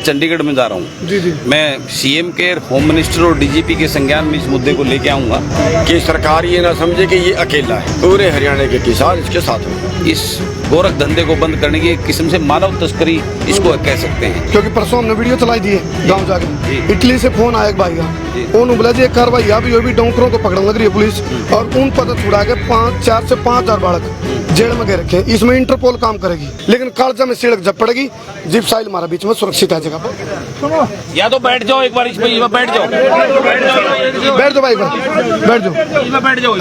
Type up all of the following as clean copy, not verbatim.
चंडीगढ़ में जा रहा हूँ। जी जी। मैं सीएम के, होम मिनिस्टर और डीजीपी के संज्ञान में इस मुद्दे को लेके आऊंगा कि सरकार ये ना समझे कि ये अकेला है, पूरे हरियाणा के किसान इसके साथ हो। इस गोरख धंधे को बंद करने की एक किस्म से मानव तस्करी इसको कह सकते हैं। क्योंकि परसों हमने वीडियो चलाई दी है गांव जाके, इटली से फोन आया एक भाई का, उन्होंने बोला जी कार्रवाई अभी भी डोंकरों को पकड़ने लग रही है पुलिस, और उन पता छुड़ा के 4 से 5,000 बालक जेल में गए रखे। इसमें इंटरपोल काम करेगी, लेकिन कालजा में सिड़क जब पड़ेगी, जीप साइल हमारा बीच में सुरक्षित है जगह पर। या तो बैठ जाओ एक बार, इसमें बैठ जाओ, बैठ जाओ भाई, बैठ जाओ।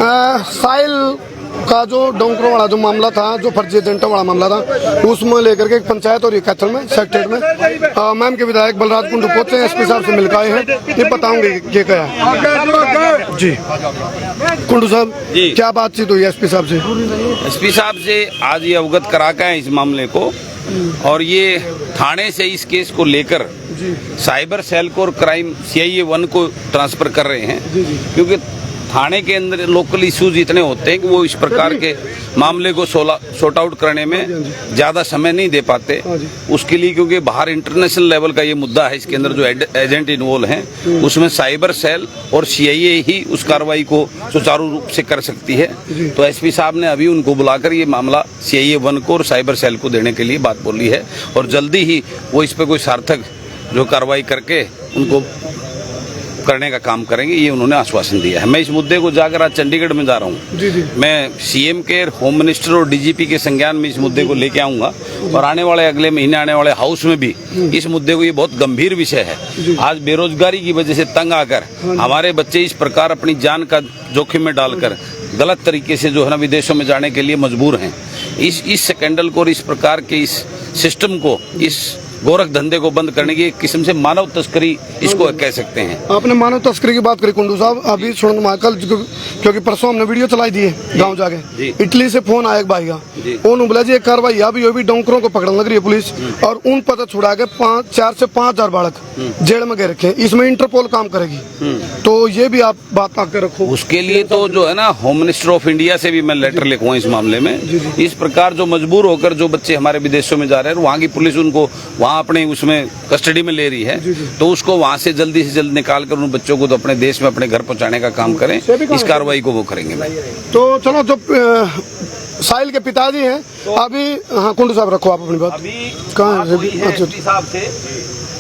साइल का जो डोंकरों वाला जो मामला था, जो फर्जी एजेंटों वाला मामला था, उसमें लेकर के एक पंचायत और कैथल में सेक्रेटरीट में मैम के विधायक बलराज कुंडू पहुंचे हैं, एसपी साहब से मिलकर आए हैं, ये बताऊंगे ये क्या है। जी कुंडू साहब जी, क्या बातचीत हुई एसपी साहब से? एसपी साहब से आज ये अवगत करा के इस मामले को, और ये थाने से इस केस को लेकर साइबर सेल को और क्राइम CIA 1 को ट्रांसफर कर रहे हैं, क्योंकि थाने के अंदर लोकल इश्यूज इतने होते हैं कि वो इस प्रकार के मामले को सॉर्ट आउट करने में ज्यादा समय नहीं दे पाते उसके लिए, क्योंकि बाहर इंटरनेशनल लेवल का ये मुद्दा है। इसके अंदर जो एजेंट इन्वॉल्व हैं उसमें साइबर सेल और CIA ही उस कार्रवाई को सुचारू रूप से कर सकती है। तो एसपी साहब ने अभी उनको बुलाकर ये मामला CIA 1 को और साइबर सेल को देने के लिए बात बोली है, और जल्दी ही वो इस पर कोई सार्थक जो कार्रवाई करके उनको करने का काम करेंगे, ये उन्होंने आश्वासन दिया है। मैं इस मुद्दे को जाकर आज चंडीगढ़ में जा रहा हूँ। जी जी। मैं सीएम के, होम मिनिस्टर और डीजीपी के संज्ञान में इस मुद्दे को लेके आऊंगा, और आने वाले अगले महीने आने वाले हाउस में भी इस मुद्दे को, ये बहुत गंभीर विषय है। आज बेरोजगारी की वजह से तंग आकर हमारे बच्चे इस प्रकार अपनी जान का जोखिम में डालकर गलत तरीके से जो है ना विदेशों में जाने के लिए मजबूर हैं। इस स्कैंडल को और इस प्रकार के इस सिस्टम को, इस गोरख धंधे को बंद करने की एक किस्म से मानव तस्करी इसको कह सकते हैं। आपने मानव तस्करी की बात करी कुंडू साहब, अभी सुन कल, क्योंकि परसों हमने वीडियो चलाई दी है गांव जाके, इटली से फोन आया एक भाई का, उन्होंने बोला जी कार्रवाई अभी डोंकरों को पकड़ने लग रही है पुलिस, और उन पता छुड़ा के 4 से 5,000 बालक जेल में गए रखे। इसमें इंटरपोल काम करेगी, तो ये भी आप बात आकर रखो। उसके लिए तो जो है ना, होम मिनिस्टर ऑफ इंडिया से भी मैं लेटर लिखूंगा इस मामले में। इस प्रकार जो मजबूर होकर जो बच्चे हमारे विदेशों में जा रहे हैं, वहाँ की पुलिस उनको वहाँ अपने उसमें कस्टडी में ले रही है, तो उसको वहाँ से जल्दी निकाल कर उन बच्चों को तो अपने देश में अपने घर पहुँचाने का काम करें। इस कार्रवाई को वो करेंगे। तो चलो, जो साहिल के पिताजी हैं अभी, हाँ कुंडू साहब रखो आप अपनी बात। अभी कहाँ है एसपी साहब से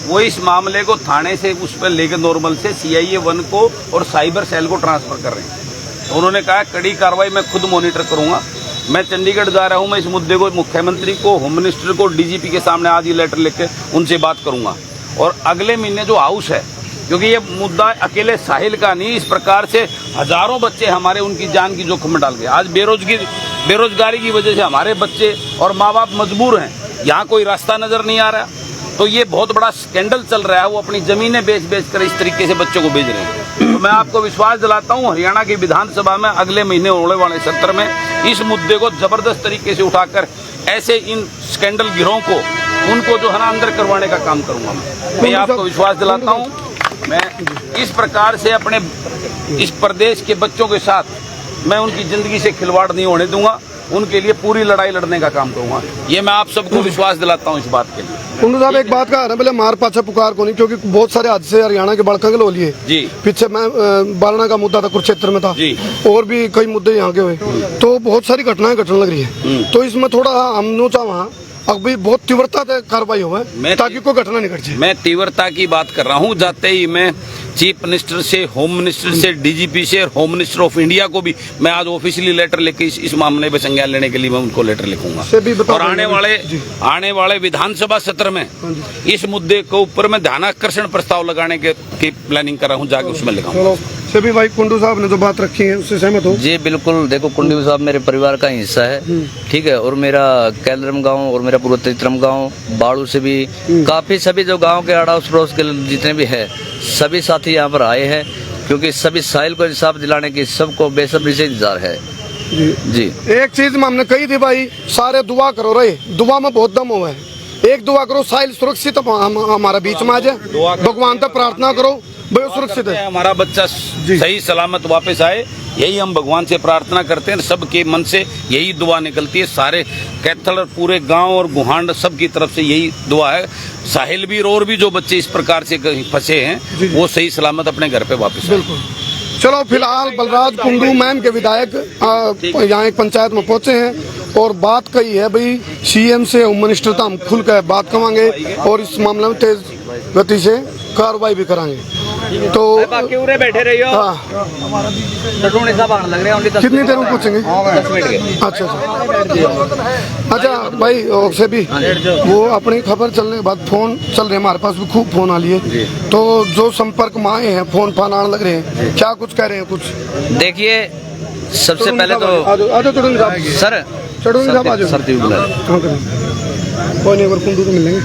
वो इस मामले को थाने से उस पर लेकर नॉर्मल से CIA 1 को और साइबर सेल को ट्रांसफर कर रहे हैं। उन्होंने कहा कड़ी कार्रवाई मैं खुद मॉनिटर करूंगा। मैं चंडीगढ़ जा रहा हूं, मैं इस मुद्दे को मुख्यमंत्री को, होम मिनिस्टर को, डीजीपी के सामने आज ये लेटर लिख के उनसे बात करूंगा, और अगले महीने जो हाउस है, क्योंकि ये मुद्दा अकेले साहिल का नहीं, इस प्रकार से हजारों बच्चे हमारे उनकी जान की जोखिम में डाल गए। आज बेरोजगारी की वजह से हमारे बच्चे और माँ बाप मजबूर हैं, यहाँ कोई रास्ता नजर नहीं आ रहा, तो ये बहुत बड़ा स्कैंडल चल रहा है। वो अपनी जमीनें बेच कर इस तरीके से बच्चों को भेज रहे हैं। तो मैं आपको विश्वास दिलाता हूँ, हरियाणा की विधानसभा में अगले महीने होने वाले सत्र में इस मुद्दे को जबरदस्त तरीके से उठाकर ऐसे इन स्कैंडल गिरोह को, उनको जो है ना अंदर करवाने का काम करूंगा। मैं आपको विश्वास दिलाता हूँ, मैं इस प्रकार से अपने इस प्रदेश के बच्चों के साथ मैं उनकी जिंदगी से खिलवाड़ नहीं होने दूंगा, उनके लिए पूरी लड़ाई लड़ने का काम करूंगा। ये मैं आप सबको विश्वास दिलाता हूँ इस बात के लिए। कुंडू साहब एक बात का है, पहले मार पाछा पुकार को नहीं, क्योंकि बहुत सारे हादसे हरियाणा के बड़का के लो लिए जी। पीछे मैं बालना का मुद्दा था, कुरुक्षेत्र में था जी, और भी कई मुद्दे यहाँ के हुए, तो बहुत सारी घटनाएं घटने लग रही है। तो इसमें थोड़ा हम नोचा वहाँ अभी बहुत तीव्रता से कार्रवाई हो ताकि कोई घटना नहीं घट जाए। मैं तीव्रता की बात कर रहा हूँ। जाते ही मैं चीफ मिनिस्टर से, होम मिनिस्टर से, डीजीपी से और होम मिनिस्टर ऑफ इंडिया को भी मैं आज ऑफिशियली लेटर लेके इस मामले पे संज्ञान लेने के लिए मैं उनको लेटर लिखूंगा, और आने वाले विधानसभा सत्र में इस मुद्दे के ऊपर मैं ध्यानाकर्षण प्रस्ताव लगाने की प्लानिंग कर रहा हूँ, जाके उसमें लिखाऊंगा। सभी भाई कुंडू साहब ने जो बात रखी है उससे सहमत हो? जी बिल्कुल। देखो, कुंडू साहब मेरे परिवार का हिस्सा है, ठीक है, और मेरा कैलरम गांव और मेरा पूर्व तित्रम गांव, बाड़ू से भी काफी सभी जो गांव के अड़ोस पड़ोस के जितने भी है सभी साथी यहाँ पर आए हैं, क्योंकि सभी साहिल को इंसाफ दिलाने की सबको बेसब्री से इंतजार है। जी एक चीज में हमने कही थी भाई, सारे दुआ करो रहे, दुआ में बहुत दम हुआ है। एक दुआ करो साहिल सुरक्षित हमारा बीच में आ जाए, भगवान तक प्रार्थना करो भाई सुरक्षित है, हमारा बच्चा सही सलामत वापस आए, यही हम भगवान से प्रार्थना करते हैं, सबके मन से यही दुआ निकलती है, सारे कैथल और पूरे गांव और गुहांड सबकी तरफ से यही दुआ है। साहिल भी और भी जो बच्चे इस प्रकार से कहीं फंसे हैं वो सही सलामत अपने घर पे वापस आए। चलो फिलहाल बलराज कुंडू मैम के विधायक यहाँ एक पंचायत में पहुंचे हैं और बात कही है भाई सीएम से होम मिनिस्टर तो हम खुल कर बात करेंगे और इस मामले में तेज गति से कार्रवाई भी कराएंगे। तो बाकी उरे बैठे रहियो। हाँ साहब आने लग रहे हैं, कितनी देर में पूछेंगे? 10 मिनट के। अच्छा अच्छा भाई से भी वो अपनी खबर चलने के बाद फोन चल रहे हैं, हमारे पास भी खूब फोन आ लिए, तो जो संपर्क में आए हैं फोन फान आने लग रहे हैं, क्या कुछ कह रहे हैं? कुछ देखिए, सबसे पहले तो सर चढ़ूंगी साहब आज सर बुला कोई नहीं, अगर कुंडू तो मिलेंगे।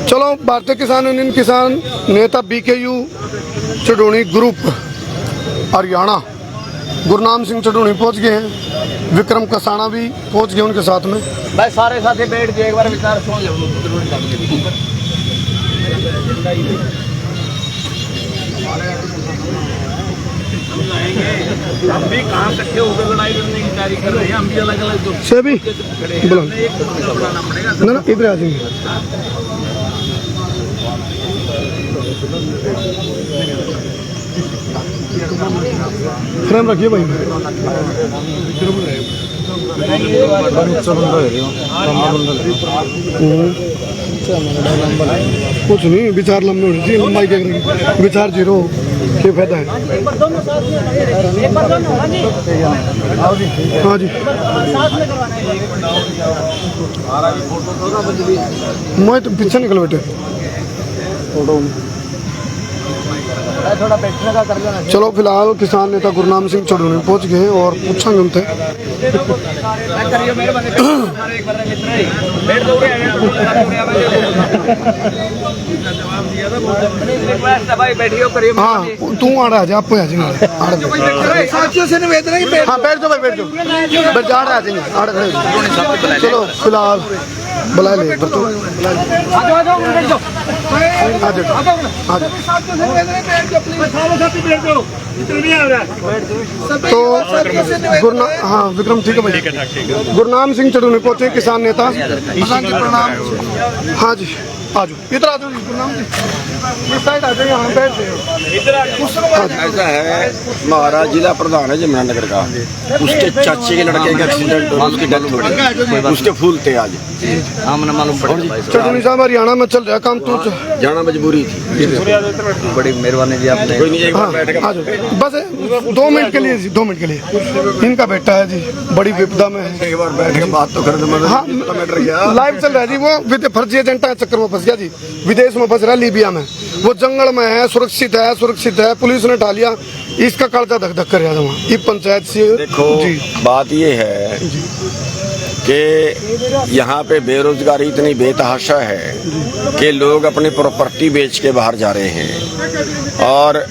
चलो, भारतीय किसान यूनियन किसान नेता BKU चढ़ूणी ग्रुप हरियाणा गुरनाम सिंह चढ़ूणी पहुंच गए हैं, विक्रम कसाना भी पहुंच गए उनके साथ में। भाई सारे साथी बैठ के एक बार विचार सुन लो। हम भी कहाँ इकट्ठे होकर लड़ाई लड़ने की तैयारी कर रहे हैं, हम भी अलग अलग से भी बोलो ना इधर आ जाएंगे। फ्रेम रखिए भाई। कुछ नहीं, विचार लंबे होने चाहिए, लंबाई क्या विचार जीरो क्या फायदा है? हाँ जी, मैं तो पीछे निकल बैठे। चलो, फिलहाल किसान नेता गुरनाम सिंह चढ़ूणी पहुंच गए हैं और पूछेंगे उनसे। हाँ, तू आ रहा है, आप आ जाएंगे। साथियों से निवेदन है कि हाँ बैठ जाओ भाई, बैठ जाओ, बैठ जा रहा है। चलो फिलहाल बुला ले एक बार तो। तो हाँ विक्रम ठीक है भाई। गुरनाम सिंह चढ़ूणी पहुंचे, किसान नेता। प्रणाम। हाँ जी, आ जाओ, इधर आ जाओ गुरनाम जी, इस साइड आ जाओ, यहाँ बैठ जाओ। ऐसा है, हमारा जिला प्रधान है जमुनानगर का, उसके चाचे के लड़के का एक्सीडेंट और उसकी डेथ हो गई, उसके फूल थे आज। मालूम पड़ा चढ़ूणी साहब हरियाणा में चल रहा काम, तो जाना मजबूरी थी। बड़ी मेहरबानी जी आपने। कोई नहीं, एक बार बैठ हाँ, बस 2 मिनट के लिए जी, 2 मिनट के लिए। इनका बेटा है जी, बड़ी विपदा में है। एक बार बैठ के बात तो कर दो। हाँ, लाइव चल रहा है जी, वो फर्जी एजेंटा के चक्कर में फंस गया जी, विदेश में फंस रहा है, लीबिया में। वो जंगल में है, सुरक्षित है, पुलिस ने उठा लिया, इसका कालजा धक धक कर रहा था वहाँ। ये पंचायत से देखो, बात ये है कि यहाँ पे बेरोजगारी इतनी बेतहाशा है कि लोग अपनी प्रॉपर्टी बेच के बाहर जा रहे हैं और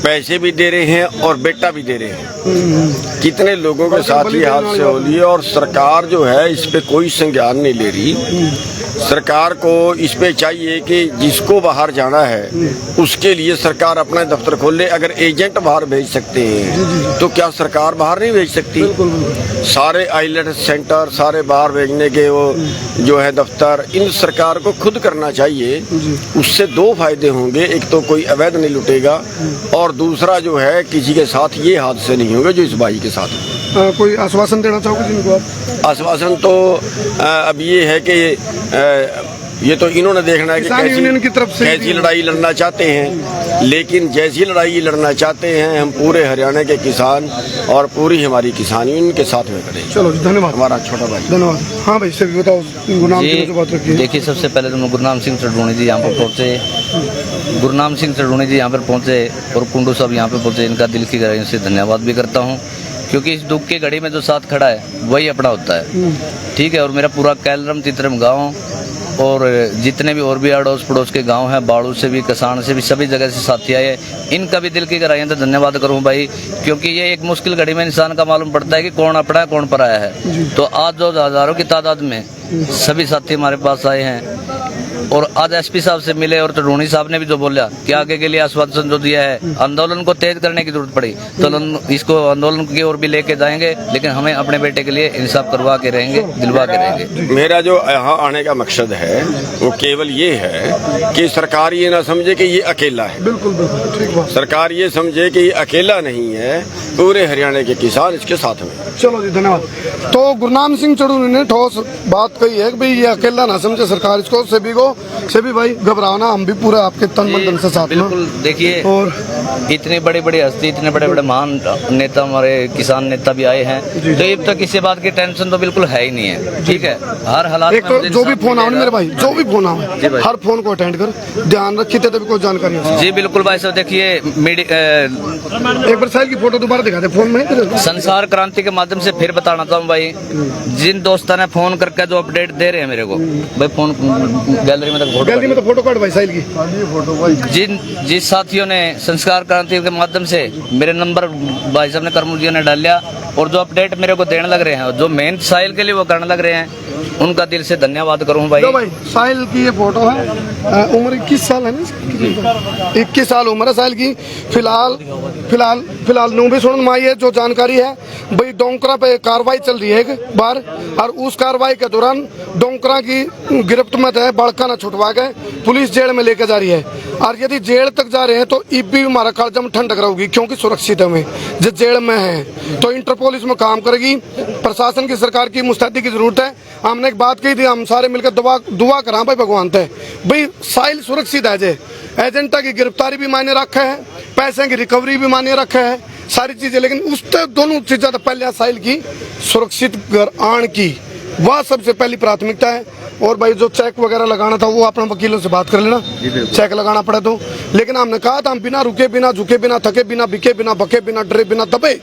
पैसे भी दे रहे हैं और बेटा भी दे रहे हैं। कितने लोगों के साथ ये हादसे हो लिए और सरकार जो है इस पे कोई संज्ञान नहीं ले रही। सरकार को इस पे चाहिए कि जिसको बाहर जाना है उसके लिए सरकार अपना दफ्तर खोल ले। अगर एजेंट बाहर भेज सकते हैं तो क्या सरकार बाहर नहीं भेज सकती? सारे आइलेट सेंटर, सारे बाहर भेजने के वो जो है दफ्तर, इन सरकार को खुद करना चाहिए। उससे 2 फायदे होंगे, एक तो कोई अवैध नहीं लुटेगा और दूसरा जो है किसी के साथ ये हादसे नहीं होंगे जो इस भाई के साथ। कोई आश्वासन देना चाहोगे जिनको आप? आश्वासन तो अब ये है कि ये तो इन्होंने देखना है कि कैसी लड़ाई लड़ना चाहते हैं, लेकिन जैसी लड़ाई लड़ना चाहते हैं हम पूरे हरियाणा के किसान और पूरी हमारी किसान यूनियन के साथ में करें। चलो धन्यवाद। हमारा छोटा भाई। धन्यवाद। हाँ भाई, से बताओ, गुरनाम सिंह से बात रखिए। देखिए, सबसे पहले तो गुरनाम सिंह चढ़ूणी जी यहाँ पर पहुँचे, गुरनाम सिंह चढ़ूणी जी यहाँ पर पहुँचे और कुंडू साहब यहाँ पर पहुँचे, इनका दिल की गहराई से धन्यवाद भी करता हूँ, क्योंकि इस दुख की घड़ी में जो साथ खड़ा है वही अपना होता है। ठीक है, और मेरा पूरा कैलरम तितरम गांव और जितने भी और भी अड़ोस पड़ोस के गांव हैं, बाड़ू से भी, कसान से भी, सभी जगह से साथी आए, इनका भी दिल की गहराइयों से धन्यवाद करूं भाई, क्योंकि ये एक मुश्किल घड़ी में इंसान का मालूम पड़ता है कि कौन अपना है कौन पराया है। तो आज जो हजारों की तादाद में सभी साथी हमारे पास आए हैं और आज एसपी साहब से मिले और टडूणी साहब ने भी जो बोला कि आगे के लिए आश्वासन जो दिया है, आंदोलन को तेज करने की जरूरत पड़ी तो इसको आंदोलन की ओर भी लेके जाएंगे, लेकिन हमें अपने बेटे के लिए इंसाफ करवा के रहेंगे, दिलवा के रहेंगे। मेरा जो यहाँ आने का मकसद है वो केवल ये है कि सरकार ये ना समझे कि ये अकेला है। बिल्कुल बिल्कुल ठीक बात। सरकार ये समझे कि ये अकेला नहीं है, पूरे हरियाणा के किसान इसके साथ में। चलो जी, धन्यवाद। तो गुरनाम सिंह चढ़ूनी ने ठोस बात कही है कि भाई ये अकेला ना समझे सरकार इसको। सेबी भाई घबराना, हम भी पूरा आपके तन मन धन से साथ में। बिल्कुल, देखिए और इतनी बड़ी बड़ी हस्ती, इतने बड़े बड़े महान नेता, हमारे किसान नेता भी आए हैं, तो ये तो किसी बात की टेंशन तो बिल्कुल है ही नहीं है। ठीक है, हर हालात एक में तो मुझे जो भी इंसाफ फोन आओ मिलेगा। मेरे भाई, जो भी फोन आओ जी भाई। हर फोन को अटेंड कर, ध्यान रखिए तभी कोई जानकारी हो। जी बिल्कुल भाई साहब, देखिए एक बार साहिल की फोटो दोबारा दिखा दे फोन में। संसार क्रांति के माध्यम से फिर बताना चाहूँ भाई, जिन दोस्तों ने फोन करके जो अपडेट दे रहे हैं मेरे को, भाई फोन गैलरी में तो फोटो काट भाई साहिल की। जिस साथियों ने संस्कार क्रांति के माध्यम से मेरे नंबर भाई साहब ने करमुजिया ने डाल लिया और जो अपडेट मेरे को देने लग रहे हैं, जो मेहनत साहिल के लिए वो करने लग रहे हैं, उनका दिल से धन्यवाद करूँ भाई। तो भाई साहिल की ये फोटो है, उम्र 21 साल है ना, 21 साल उम्र है साहिल की। फिलहाल नू भी सुन माई है जो जानकारी है भाई, डोंकरा पे कार्रवाई चल रही है एक बार, और उस कार्रवाई के दौरान डोंकरा की गिरफ्त में है, बड़का न छुटवा के पुलिस जेल में लेकर जा रही है। और यदि जेल तक जा रहे हैं तो भी हमारा कालजम ठंडक रहोगी, क्योंकि सुरक्षित है हमें जो जेल में है। तो इंटरपोल इसमें काम करेगी, प्रशासन की सरकार की मुस्तैदी की जरूरत है। हमने एक बात कही थी, हम सारे मिलकर दुआ करा भाई भगवान ते भाई साहिल सुरक्षित है जे। एजेंटा की गिरफ्तारी भी मायने रखा है, पैसे की रिकवरी भी मायने रखा है, सारी चीजें, लेकिन उस दोनों चीजें तो पहले साहिल की सुरक्षित घर आने की वह सबसे पहली प्राथमिकता है। और भाई जो चेक वगैरह लगाना था वो अपने वकीलों से बात कर लेना, चेक लगाना पड़े तो। लेकिन हमने कहा था हम बिना रुके, बिना झुके, बिना थके, बिना बिके, बिना बके, बिना डरे, बिना दबे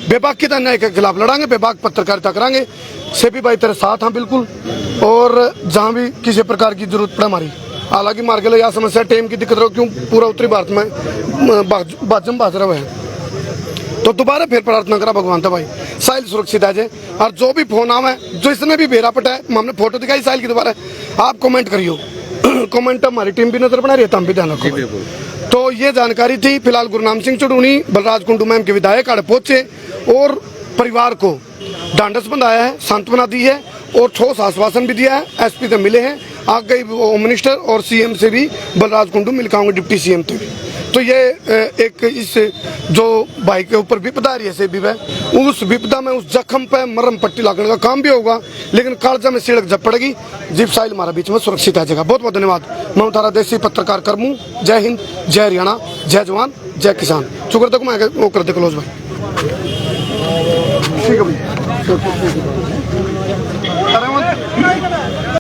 बेबाक की अन्याय के खिलाफ लड़ांगे, बेबाक पत्रकारिता करांगे। सेबी भाई तेरे साथ हैं बिल्कुल, और जहाँ भी किसी प्रकार की जरूरत पड़े हमारी। हालांकि मार के लिए यह समस्या टेम की दिक्कत रहो, क्यों पूरा उत्तरी भारत में बाजम बाज रहे हैं। तो दोबारा फिर प्रार्थना करा भगवान था भाई साहिल सुरक्षित है जे। और जो भी फोन आवे, जो इसने भी बेरा पटा है, हमने फोटो दिखाई साहिल की दोबारा, आप कमेंट करियो। कमेंट हमारी टीम भी नजर बना रही है, तो हम भी ध्यान रखो। तो ये जानकारी थी। फिलहाल गुरनाम सिंह चढ़ूनी बलराज कुंडू मैम के विधायक आड़े पहुंचे और परिवार को ढांढस बंधाया है, सांत्वना दी है और ठोस आश्वासन भी दिया है। एसपी से मिले हैं, आगे होम मिनिस्टर और सीएम से भी बलराज कुंडू मिल के आऊंगे, डिप्टी सीएम से भी। तो ये एक इस जो भाई के ऊपर विपदा आ रही है सेबी में, उस विपदा में उस जख्म पे मरहम पट्टी लगाने का काम भी होगा, लेकिन कालजा में सिड़क जब पड़ेगी। जीप साहिल हमारा बीच में सुरक्षित है जगह। बहुत बहुत धन्यवाद। मैं तारा देसी पत्रकार करमू। जय हिंद, जय हरियाणा, जय जवान, जय किसान। शुक्र तक मैं वो कर दे क्लोज भाई। ठीक है भाई।